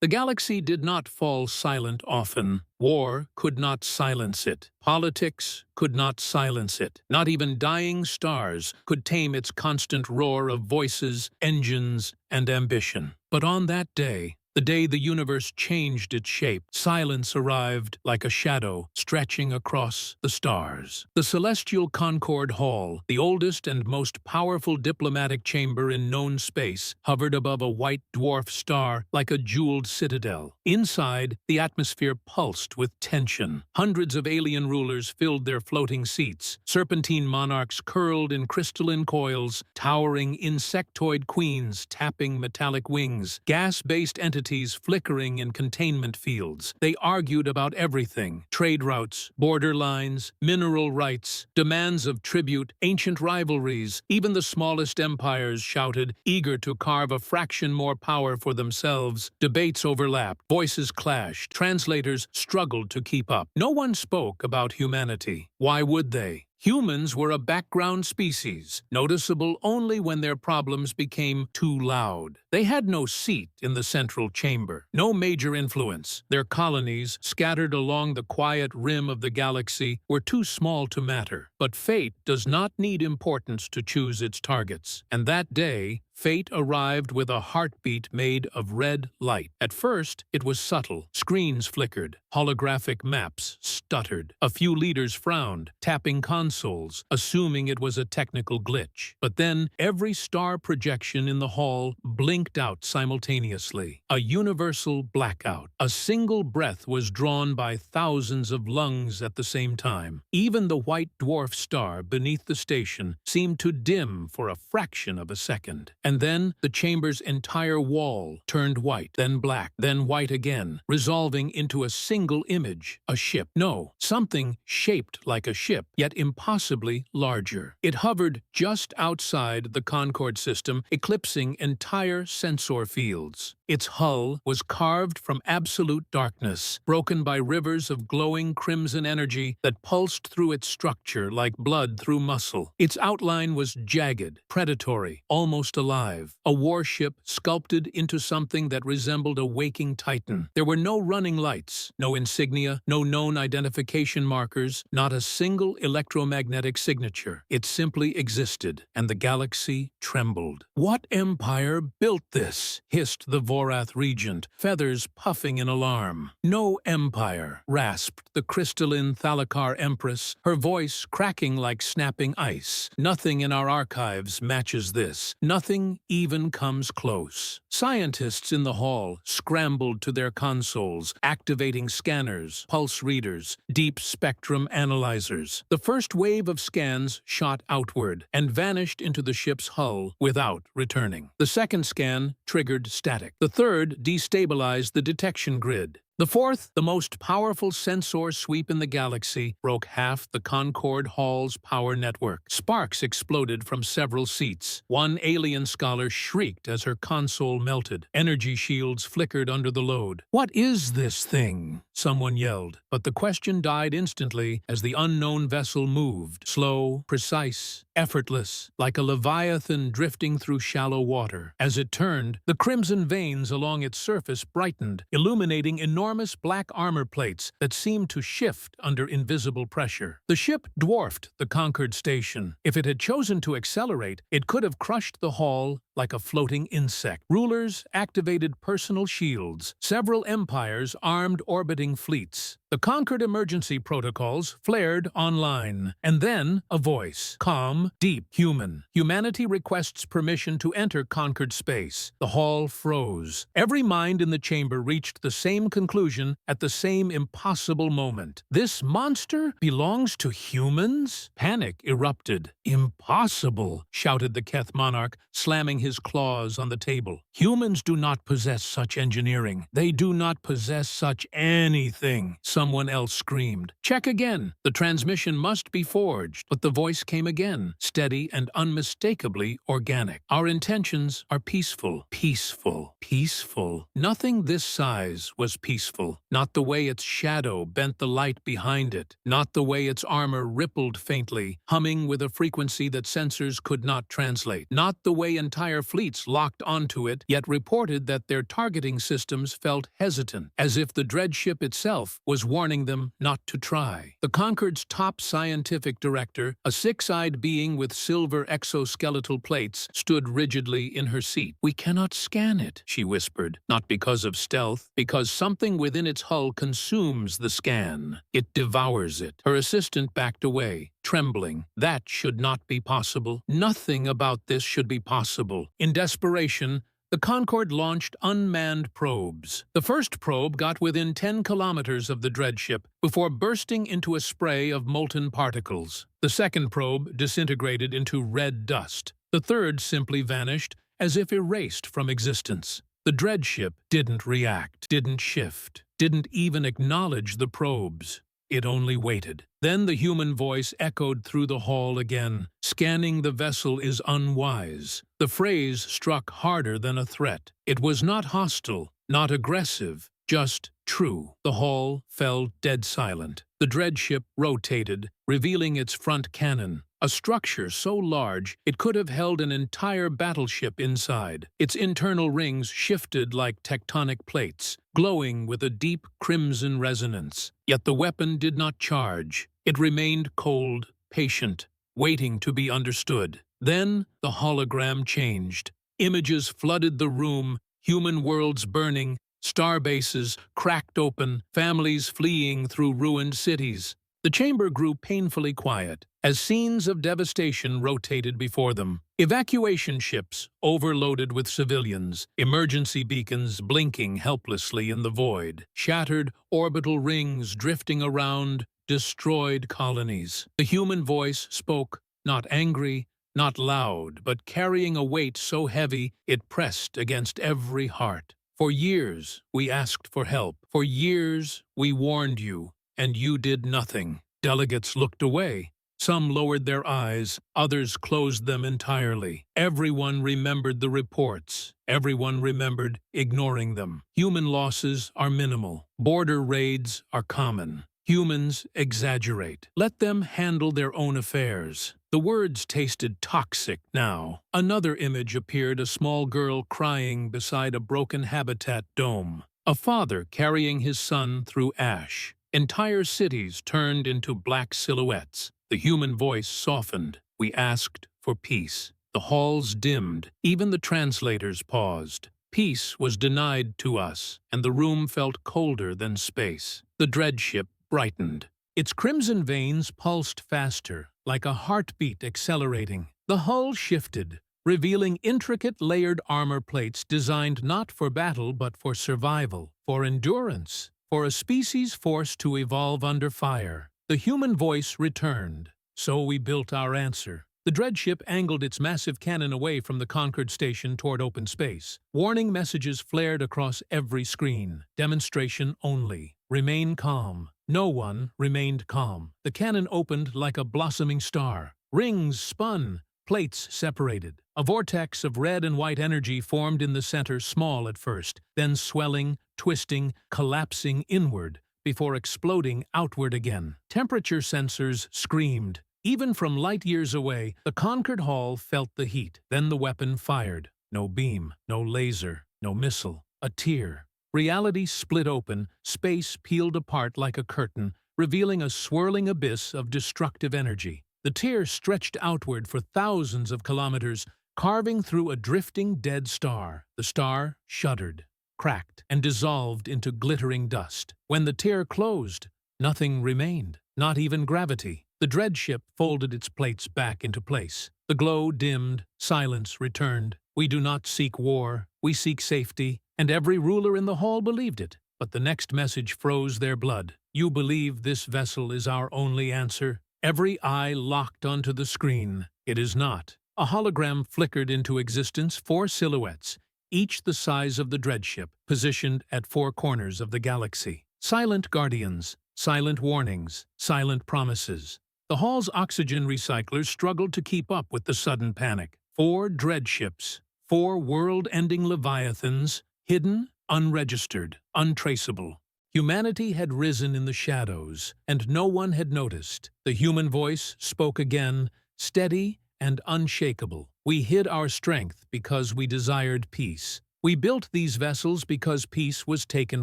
The galaxy did not fall silent often. War could not silence it. Politics could not silence it. Not even dying stars could tame its constant roar of voices, engines, and ambition. But on that day, the day the universe changed its shape, silence arrived like a shadow stretching across the stars. The Celestial Concord Hall, the oldest and most powerful diplomatic chamber in known space, hovered above a white dwarf star like a jeweled citadel. Inside, the atmosphere pulsed with tension. Hundreds of alien rulers filled their floating seats. Serpentine monarchs curled in crystalline coils, towering insectoid queens tapping metallic wings, gas-based entities flickering in containment fields. They argued about everything: trade routes, border lines, mineral rights, demands of tribute, ancient rivalries. Even the smallest empires shouted, eager to carve a fraction more power for themselves. Debates overlapped, voices clashed, translators struggled to keep up. No one spoke about humanity. Why would they? Humans were a background species, noticeable only when their problems became too loud. They had no seat in the central chamber, no major influence. Their colonies, scattered along the quiet rim of the galaxy, were too small to matter. But fate does not need importance to choose its targets. And that day, fate arrived with a heartbeat made of red light. At first, it was subtle. Screens flickered. Holographic maps stuttered. A few leaders frowned, tapping consoles, assuming it was a technical glitch. But then, every star projection in the hall blinked out simultaneously. A universal blackout. A single breath was drawn by thousands of lungs at the same time. Even the white dwarf star beneath the station seemed to dim for a fraction of a second. And then the chamber's entire wall turned white, then black, then white again, resolving into a single image, a ship. No, something shaped like a ship, yet impossibly larger. It hovered just outside the Concord system, eclipsing entire sensor fields. Its hull was carved from absolute darkness, broken by rivers of glowing crimson energy that pulsed through its structure like blood through muscle. Its outline was jagged, predatory, almost alive. A warship sculpted into something that resembled a waking titan. There were no running lights, no insignia, no known identification markers, not a single electromagnetic signature. It simply existed, and the galaxy trembled. What empire built this? Hissed the Vorath regent, feathers puffing in alarm. No empire, rasped the crystalline Thalakar empress, her voice cracking like snapping ice. Nothing in our archives matches this. Nothing even comes close. Scientists in the hall scrambled to their consoles, activating scanners, pulse readers, deep spectrum analyzers. The first wave of scans shot outward and vanished into the ship's hull without returning. The second scan triggered static. The third destabilized the detection grid. The fourth, the most powerful sensor sweep in the galaxy, broke half the Concord Hall's power network. Sparks exploded from several seats. One alien scholar shrieked as her console melted. Energy shields flickered under the load. "What is this thing?" someone yelled. But the question died instantly as the unknown vessel moved. Slow, precise, effortless, like a leviathan drifting through shallow water. As it turned, the crimson veins along its surface brightened, illuminating enormous black armor plates that seemed to shift under invisible pressure. The ship dwarfed the conquered station. If it had chosen to accelerate, it could have crushed the hall like a floating insect. Rulers activated personal shields. Several empires armed orbiting fleets. The Conquered emergency protocols flared online. And then a voice. Calm, deep, human. Humanity requests permission to enter Conquered space. The hall froze. Every mind in the chamber reached the same conclusion at the same impossible moment. This monster belongs to humans? Panic erupted. Impossible, shouted the Keth monarch, slamming his claws on the table. Humans do not possess such engineering. They do not possess such anything. Someone else screamed, "Check again! The transmission must be forged." But the voice came again, steady and unmistakably organic. "Our intentions are peaceful." Peaceful. Peaceful. Nothing this size was peaceful. Not the way its shadow bent the light behind it. Not the way its armor rippled faintly, humming with a frequency that sensors could not translate. Not the way entire fleets locked onto it, yet reported that their targeting systems felt hesitant, as if the dreadship itself was warning them not to try. The Concord's top scientific director, a six-eyed being with silver exoskeletal plates, stood rigidly in her seat. "We cannot scan it," she whispered, not because of stealth, because something within its hull consumes the scan. It devours it. Her assistant backed away, trembling. That should not be possible. Nothing about this should be possible. In desperation, the Concorde launched unmanned probes. The first probe got within 10 kilometers of the dreadship before bursting into a spray of molten particles. The second probe disintegrated into red dust. The third simply vanished, as if erased from existence. The dreadship didn't react, didn't shift, didn't even acknowledge the probes. It only waited. Then the human voice echoed through the hall again. "Scanning the vessel is unwise." The phrase struck harder than a threat. It was not hostile, not aggressive, just true. The hall fell dead silent. The dreadship rotated, revealing its front cannon, a structure so large it could have held an entire battleship inside. Its internal rings shifted like tectonic plates, glowing with a deep crimson resonance. Yet the weapon did not charge. It remained cold, patient, waiting to be understood. Then the hologram changed. Images flooded the room, human worlds burning, star bases cracked open, families fleeing through ruined cities. The chamber grew painfully quiet as scenes of devastation rotated before them. Evacuation ships overloaded with civilians, emergency beacons blinking helplessly in the void, shattered orbital rings drifting around destroyed colonies. The human voice spoke, not angry, not loud, but carrying a weight so heavy it pressed against every heart. "For years we asked for help. For years we warned you, and you did nothing." Delegates looked away. Some lowered their eyes, others closed them entirely. Everyone remembered the reports. Everyone remembered ignoring them. Human losses are minimal. Border raids are common. Humans exaggerate. Let them handle their own affairs. The words tasted toxic now. Another image appeared, a small girl crying beside a broken habitat dome. A father carrying his son through ash. Entire cities turned into black silhouettes. The human voice softened. We asked for peace. The halls dimmed. Even the translators paused. Peace was denied to us, and the room felt colder than space. The dreadship brightened. Its crimson veins pulsed faster, like a heartbeat accelerating. The hull shifted, revealing intricate layered armor plates designed not for battle but for survival, for endurance, for a species forced to evolve under fire. The human voice returned. "So we built our answer." The dreadship angled its massive cannon away from the Concorde station toward open space. Warning messages flared across every screen. Demonstration only. Remain calm. No one remained calm. The cannon opened like a blossoming star. Rings spun, plates separated. A vortex of red and white energy formed in the center, small at first, then swelling, twisting, collapsing inward, before exploding outward again. Temperature sensors screamed. Even from light years away, the Concorde Hall felt the heat. Then the weapon fired. No beam, no laser, no missile. A tear. Reality split open, space peeled apart like a curtain, revealing a swirling abyss of destructive energy. The tear stretched outward for thousands of kilometers, carving through a drifting dead star. The star shuddered, cracked, and dissolved into glittering dust. When the tear closed, nothing remained, not even gravity. The dreadship folded its plates back into place. The glow dimmed, silence returned. We do not seek war, we seek safety, and every ruler in the hall believed it. But the next message froze their blood. You believe this vessel is our only answer? Every eye locked onto the screen. It is not. A hologram flickered into existence, 4 silhouettes, each the size of the dreadship, positioned at 4 corners of the galaxy. Silent guardians, silent warnings, silent promises. The hall's oxygen recyclers struggled to keep up with the sudden panic. 4 dread ships, 4 world-ending leviathans, hidden, unregistered, untraceable. Humanity had risen in the shadows, and no one had noticed. The human voice spoke again, steady and unshakable. We hid our strength because we desired peace. We built these vessels because peace was taken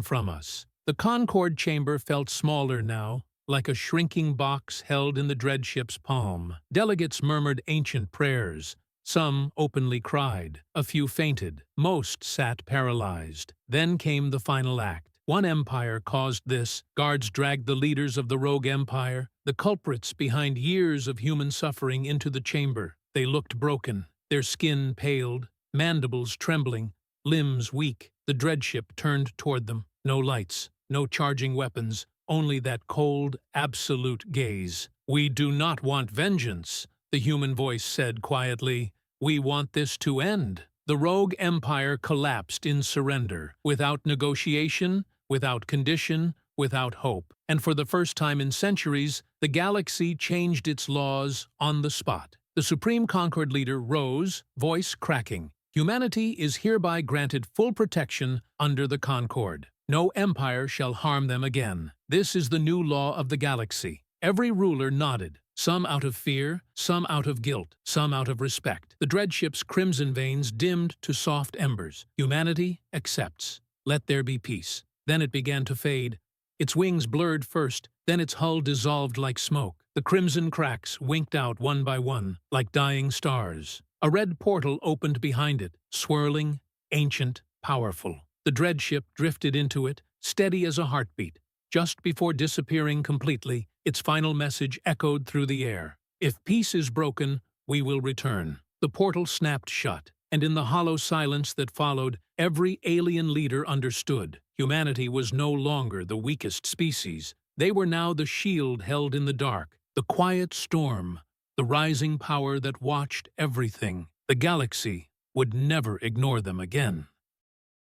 from us. The Concord chamber felt smaller now, like a shrinking box held in the dread ship's palm. Delegates murmured ancient prayers. Some openly cried. A few fainted. Most sat paralyzed. Then came the final act. One empire caused this. Guards dragged the leaders of the rogue empire, the culprits behind years of human suffering, into the chamber. They looked broken, their skin paled, mandibles trembling, limbs weak. The dreadship turned toward them. No lights, no charging weapons, only that cold, absolute gaze. "We do not want vengeance," the human voice said quietly. "We want this to end." The rogue empire collapsed in surrender, without negotiation, without condition, without hope. And for the first time in centuries, the galaxy changed its laws on the spot. The Supreme Concord leader rose, voice cracking. "Humanity is hereby granted full protection under the Concord. No empire shall harm them again. This is the new law of the galaxy." Every ruler nodded, some out of fear, some out of guilt, some out of respect. The dreadship's crimson veins dimmed to soft embers. Humanity accepts. Let there be peace. Then it began to fade. Its wings blurred first, then its hull dissolved like smoke. The crimson cracks winked out one by one, like dying stars. A red portal opened behind it, swirling, ancient, powerful. The dreadship drifted into it, steady as a heartbeat. Just before disappearing completely, its final message echoed through the air. "If peace is broken, we will return." The portal snapped shut, and in the hollow silence that followed, every alien leader understood. Humanity was no longer the weakest species. They were now the shield held in the dark, the quiet storm, the rising power that watched everything. The galaxy would never ignore them again.